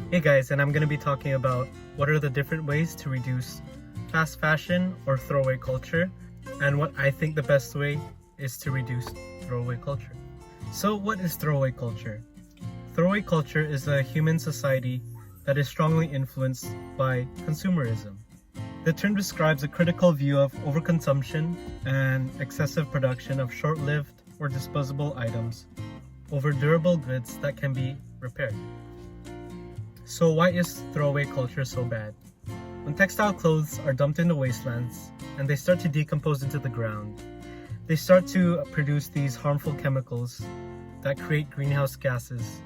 Hey guys, and I'm going to be talking about what are the different ways to reduce fast fashion or throwaway culture, and what I think the best way is to reduce throwaway culture. So, what is throwaway culture? Throwaway culture is a human society that is strongly influenced by consumerism. The term describes a critical view of overconsumption and excessive production of short-lived or disposable items over durable goods that can be repaired. So why is throwaway culture so bad? When textile clothes are dumped into wastelands and they start to decompose into the ground, they start to produce these harmful chemicals that create greenhouse gases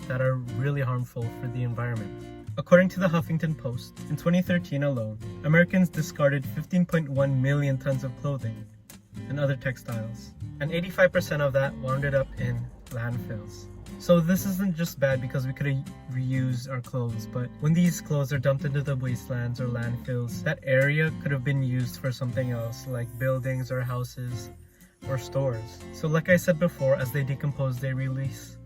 that are really harmful for the environment. According to the Huffington Post, in 2013 alone, Americans discarded 15.1 million tons of clothing and other textiles, and 85% of that wound up in landfills. So this isn't just bad because we could reuse our clothes, but when these clothes are dumped into the wastelands or landfills, that area could have been used for something else, like buildings or houses or stores. So like I said before, as they decompose, they release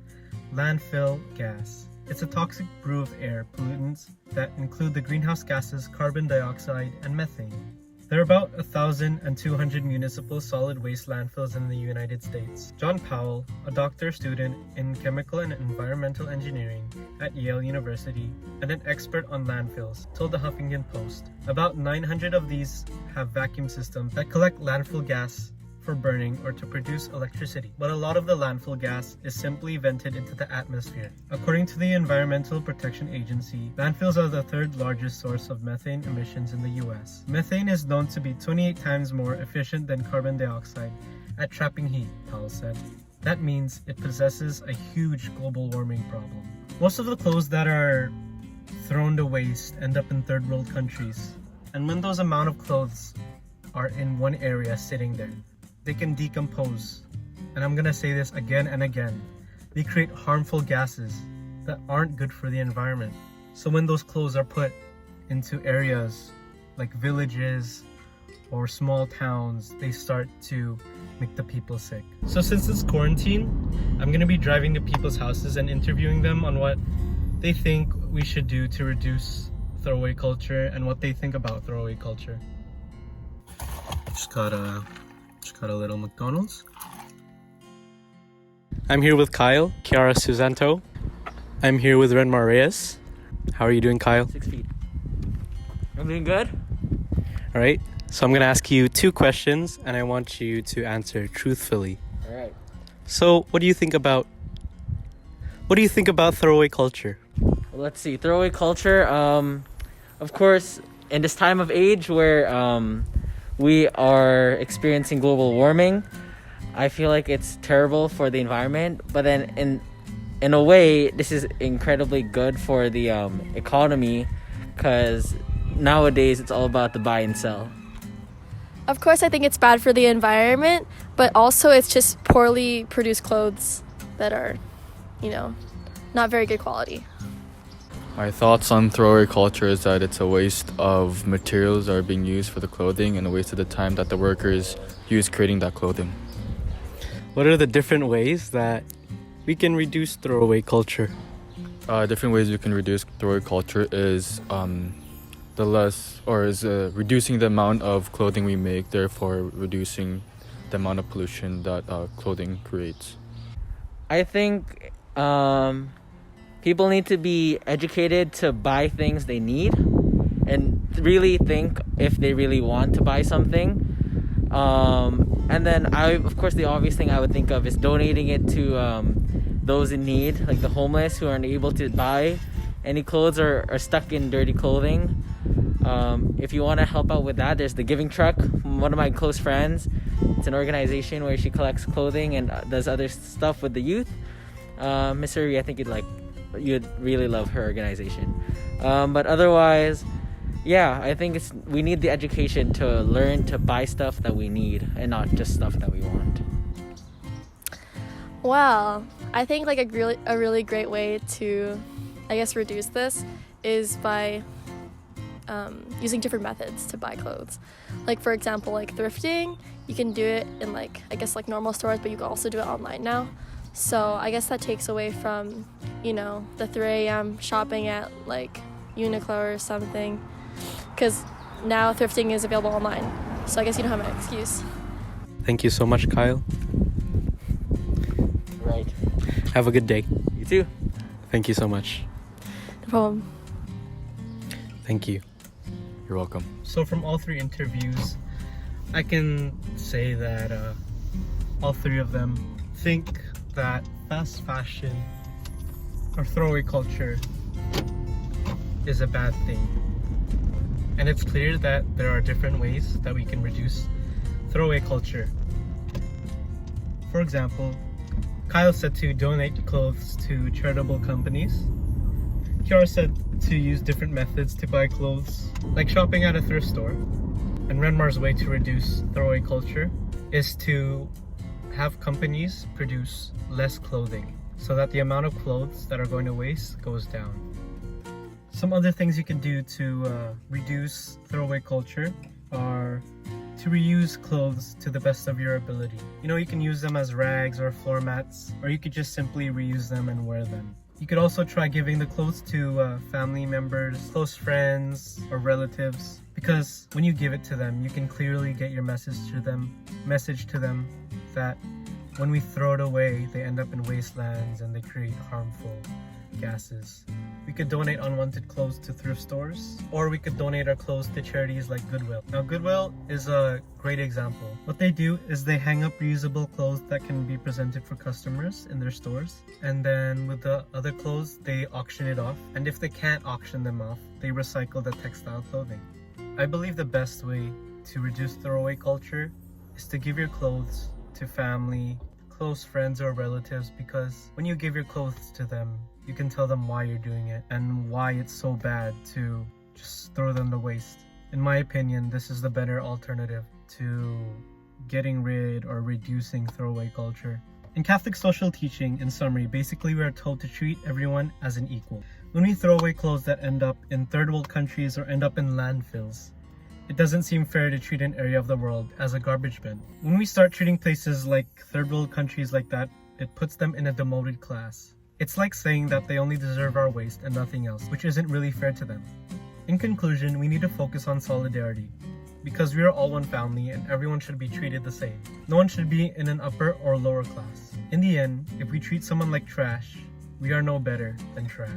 landfill gas. It's a toxic brew of air pollutants that include the greenhouse gases carbon dioxide and methane. There are about 1,200 municipal solid waste landfills in the United States. John Powell, a doctoral student in chemical and environmental engineering at Yale University and an expert on landfills, told the Huffington Post, about 900 of these have vacuum systems that collect landfill gas for burning or to produce electricity, but a lot of the landfill gas is simply vented into the atmosphere. According to the Environmental Protection Agency, landfills are the third largest source of methane emissions in the US. Methane is known to be 28 times more efficient than carbon dioxide at trapping heat, Powell said. That means it possesses a huge global warming problem. Most of the clothes that are thrown to waste end up in third world countries, and when those amount of clothes are in one area sitting there, they can decompose. And I'm gonna say this again and again. They create harmful gases that aren't good for the environment. So when those clothes are put into areas like villages or small towns, they start to make the people sick. So since it's quarantine, I'm gonna be driving to people's houses and interviewing them on what they think we should do to reduce throwaway culture and what they think about throwaway culture. Just got a little McDonald's. I'm here with Kyle, Kiara Susanto. I'm here with Renmar Reyes. How are you doing, Kyle? 6 feet. I'm doing good. All right. So I'm going to ask you two questions, and I want you to answer truthfully. All right. So, what do you think about throwaway culture? Well, let's see. Throwaway culture. Of course, in this time of age where we are experiencing global warming, I feel like it's terrible for the environment. But then, in a way, this is incredibly good for the economy, because nowadays it's all about the buy and sell. Of course, I think it's bad for the environment, but also it's just poorly produced clothes that are, not very good quality. My thoughts on throwaway culture is that it's a waste of materials that are being used for the clothing and a waste of the time that the workers use creating that clothing. What are the different ways that we can reduce throwaway culture? Different ways we can reduce throwaway culture is reducing the amount of clothing we make, therefore reducing the amount of pollution that clothing creates. I think people need to be educated to buy things they need and really think if they really want to buy something. And then of course the obvious thing I would think of is donating it to those in need, like the homeless who aren't able to buy any clothes or are stuck in dirty clothing. If you want to help out with that, there's the Giving Truck. One of my close friends, it's an organization where she collects clothing and does other stuff with the youth. Miss Uri, I think you'd really love her organization. But otherwise, yeah, I think we need the education to learn to buy stuff that we need and not just stuff that we want. Well, I think like a really great way to, reduce this is by using different methods to buy clothes. Like for example, like thrifting, you can do it in like normal stores, but you can also do it online now. So I guess that takes away from, the 3 a.m. shopping at like Uniqlo or something. Because now thrifting is available online. So I guess you don't have an excuse. Thank you so much, Kyle. Right. Have a good day. You too. Thank you so much. No problem. Thank you. You're welcome. So from all 3 interviews, I can say that all 3 of them think that fast fashion or throwaway culture is a bad thing. And it's clear that there are different ways that we can reduce throwaway culture. For example, Kyle said to donate clothes to charitable companies. Kiara said to use different methods to buy clothes, like shopping at a thrift store. And Renmar's way to reduce throwaway culture is to have companies produce less clothing so that the amount of clothes that are going to waste goes down. Some other things you can do to reduce throwaway culture are to reuse clothes to the best of your ability. You can use them as rags or floor mats, or you could just simply reuse them and wear them. You could also try giving the clothes to family members, close friends, or relatives, because when you give it to them, you can clearly get your message to them that when we throw it away, they end up in wastelands and they create harmful gases. We could donate unwanted clothes to thrift stores, or we could donate our clothes to charities like Goodwill. Now, Goodwill is a great example. What they do is they hang up reusable clothes that can be presented for customers in their stores, and then with the other clothes, they auction it off. And if they can't auction them off, they recycle the textile clothing. I believe the best way to reduce throwaway culture is to give your clothes to family, close friends, or relatives, because when you give your clothes to them, you can tell them why you're doing it and why it's so bad to just throw them to waste. In my opinion, this is the better alternative to getting rid or reducing throwaway culture. In Catholic social teaching, in summary, basically we are told to treat everyone as an equal. When we throw away clothes that end up in third world countries or end up in landfills, it doesn't seem fair to treat an area of the world as a garbage bin. When we start treating places like third world countries like that, it puts them in a demoted class. It's like saying that they only deserve our waste and nothing else, which isn't really fair to them. In conclusion, we need to focus on solidarity, because we are all one family and everyone should be treated the same. No one should be in an upper or lower class. In the end, if we treat someone like trash, we are no better than trash.